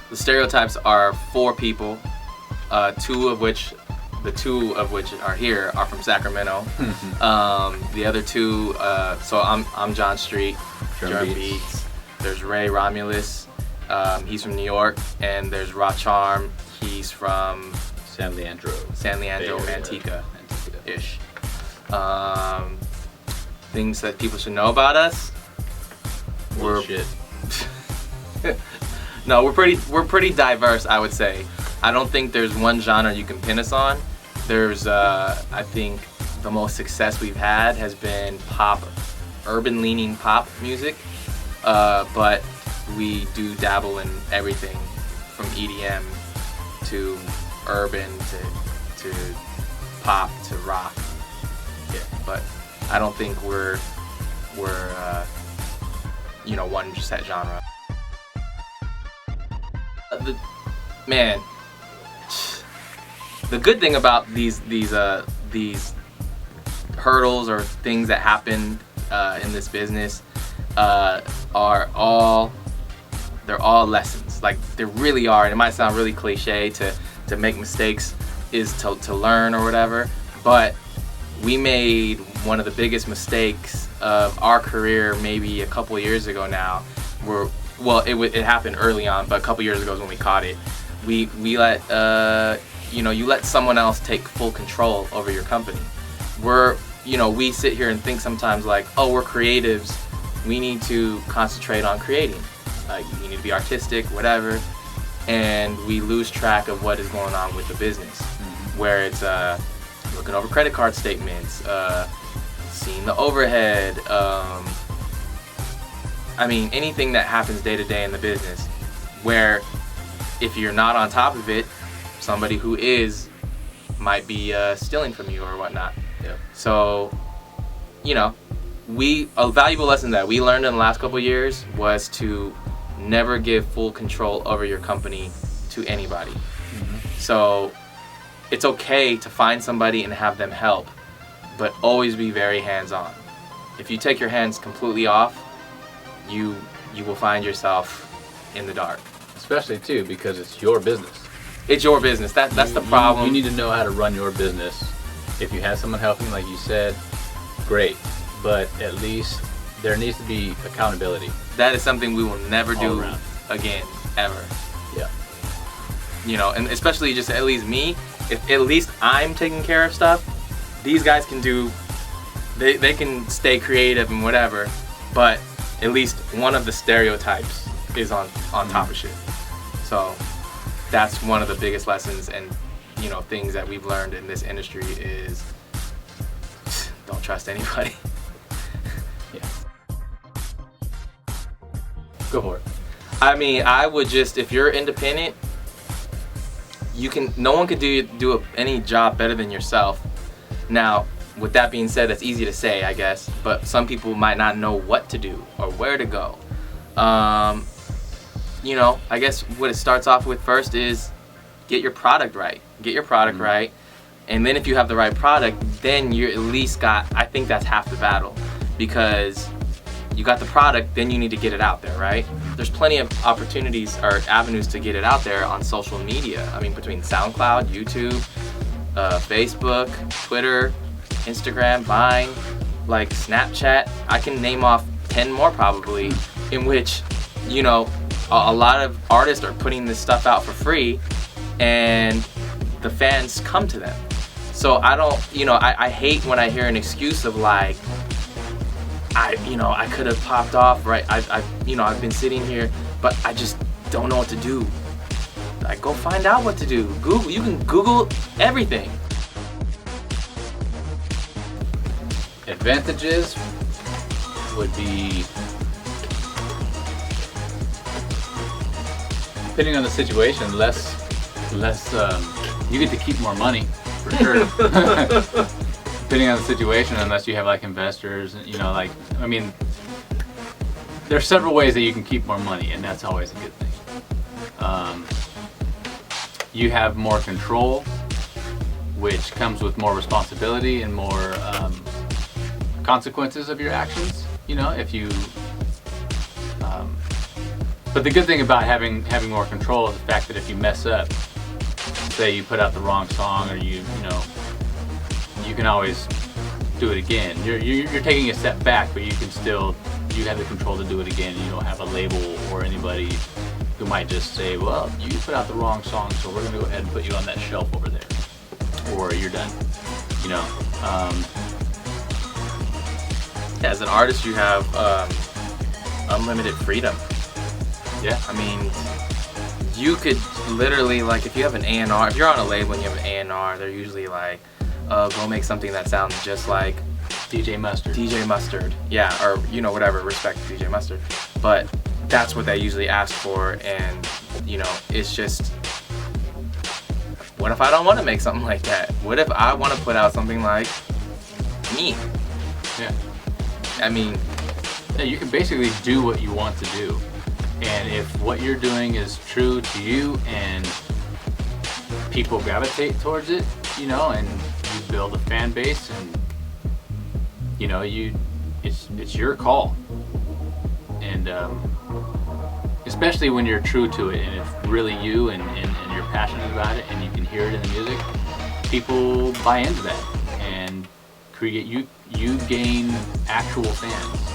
The Stereotypes are 4 people, the two of which are here are from Sacramento. The other 2, so I'm John Street, Jerm Beats. There's Ray Romulus, he's from New York, and there's Charm, he's from San Leandro, Antigua-ish. Things that people should know about us. No, we're pretty diverse, I would say. I don't think there's one genre you can pin us on. There's I think the most success we've had has been pop, urban-leaning pop music, but we do dabble in everything from EDM to urban to pop to rock. Yeah, but I don't think we're one set genre. The good thing about these hurdles or things that happen in this business are all lessons. Like, they really are, and it might sound really cliche to make mistakes is to learn or whatever, but we made one of the biggest mistakes of our career maybe a couple years ago now. It happened early on, but a couple years ago is when we caught it. We let you let someone else take full control over your company. We sit here and think sometimes like, oh, we're creatives, we need to concentrate on creating. Like, we need to be artistic, whatever, and we lose track of what is going on with the business, where it's looking over credit card statements, seeing the overhead, anything that happens day to day in the business, where if you're not on top of it, somebody who is might be stealing from you or whatnot. Yeah. So, a valuable lesson that we learned in the last couple of years was to never give full control over your company to anybody. So it's okay to find somebody and have them help, but always be very hands-on. If you take your hands completely off, you will find yourself in the dark. Especially too, because it's your business. It's your business. That's the problem. You need to know how to run your business. If you have someone helping, like you said, great. But at least there needs to be accountability. That is something we will never do again, ever. Yeah. And especially just at least me, if at least I'm taking care of stuff, these guys can do, they can stay creative and whatever, but at least one of the stereotypes is on top of shit. So that's one of the biggest lessons and things that we've learned in this industry is don't trust anybody. Yeah. Go for it. I would just, if you're independent, no one could do any job better than yourself. Now, with that being said, that's easy to say, I guess, but some people might not know what to do or where to go. I guess what it starts off with first is get your product right. Get your product right. And then if you have the right product, then you're at least I think that's half the battle, because you got the product, then you need to get it out there, right? There's plenty of opportunities or avenues to get it out there on social media. Between SoundCloud, YouTube, Facebook, Twitter, Instagram, Vine, like Snapchat. I can name off 10 more probably, in which, a lot of artists are putting this stuff out for free and the fans come to them. So I hate when I hear an excuse of like, I could have popped off, right? I've been sitting here, but I just don't know what to do. Like, go find out what to do. Google, you can Google everything. Advantages would be, depending on the situation, less you get to keep more money for sure. Depending on the situation, unless you have like investors, there's several ways that you can keep more money, and that's always a good thing. You have more control, which comes with more responsibility and more consequences of your actions. If you But the good thing about having more control is the fact that if you mess up, say you put out the wrong song, or you can always do it again. You're taking a step back, but you have the control to do it again. You don't have a label or anybody who might just say, well, you put out the wrong song, so we're gonna go ahead and put you on that shelf over there, or you're done. Yeah, as an artist, you have unlimited freedom. Yeah. I mean, you could literally, like, if you have an A&R, if you're on a label and you have an A&R, they're usually like, go make something that sounds just like DJ Mustard. Yeah, or whatever, respect to DJ Mustard. But that's what they usually ask for, and it's just, what if I don't want to make something like that? What if I want to put out something like me? Yeah. I mean, yeah, you can basically do what you want to do. And if what you're doing is true to you and people gravitate towards it, and you build a fan base, and it's your call. And especially when you're true to it and it's really you, and you're passionate about it, and you can hear it in the music, people buy into that and create you gain actual fans.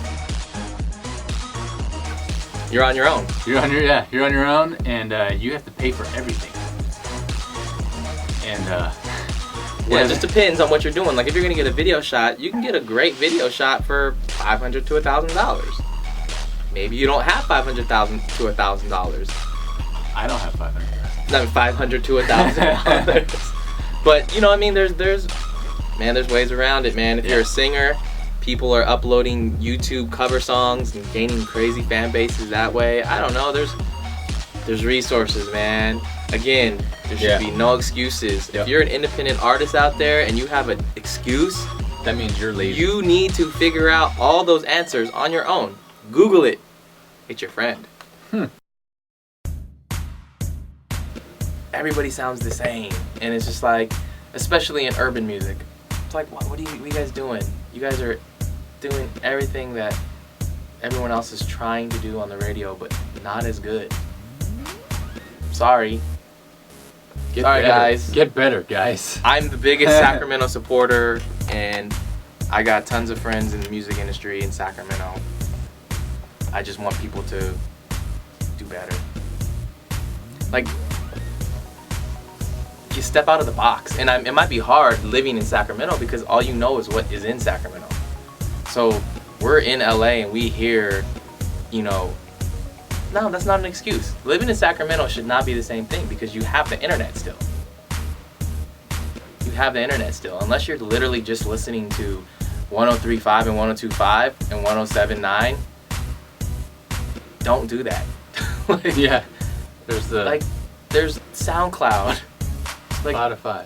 you're on your own. You're on your own, and you have to pay for everything. And Yeah, it just depends on what you're doing. Like, if you're gonna get a video shot, you can get a great video shot for $500 to $1,000. Maybe you don't have $500,000 to $1,000. I don't have 500. Not $500 to $1,000. But there's ways around it, man. If you're a singer, people are uploading YouTube cover songs and gaining crazy fan bases that way. I don't know. There's resources, man. Again, there should be no excuses. If you're an independent artist out there and you have an excuse, That means you're lazy. you need to figure out all those answers on your own. Google it. It's your friend. Everybody sounds the same, and it's just like, especially in urban music, it's like, what are you guys doing? You guys are doing everything that everyone else is trying to do on the radio, but not as good. Sorry. Sorry, guys. Get better, guys. I'm the biggest Sacramento supporter, and I got tons of friends in the music industry in Sacramento. I just want people to do better. Like, you step out of the box, and it might be hard living in Sacramento because all you know is what is in Sacramento. So we're in LA and we hear, no, that's not an excuse. Living in Sacramento should not be the same thing because you have the internet still. You have the internet still. Unless you're literally just listening to 103.5 and 102.5 and 107.9, don't do that. Yeah. There's SoundCloud. Spotify.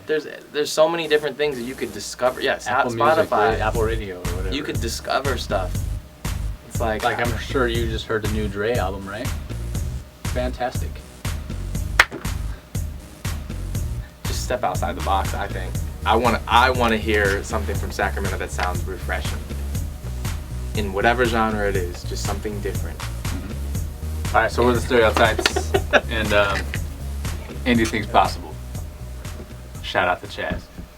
There's so many different things that you could discover. Yes, Apple Spotify. Music, Apple Radio, or whatever. You could discover stuff. It's like I'm sure you just heard the new Dre album, right? Fantastic. Just step outside the box. I think I want to hear something from Sacramento that sounds refreshing. In whatever genre it is, just something different. All right, so we're the Stereotypes, and anything's possible. Shout out to Chaz.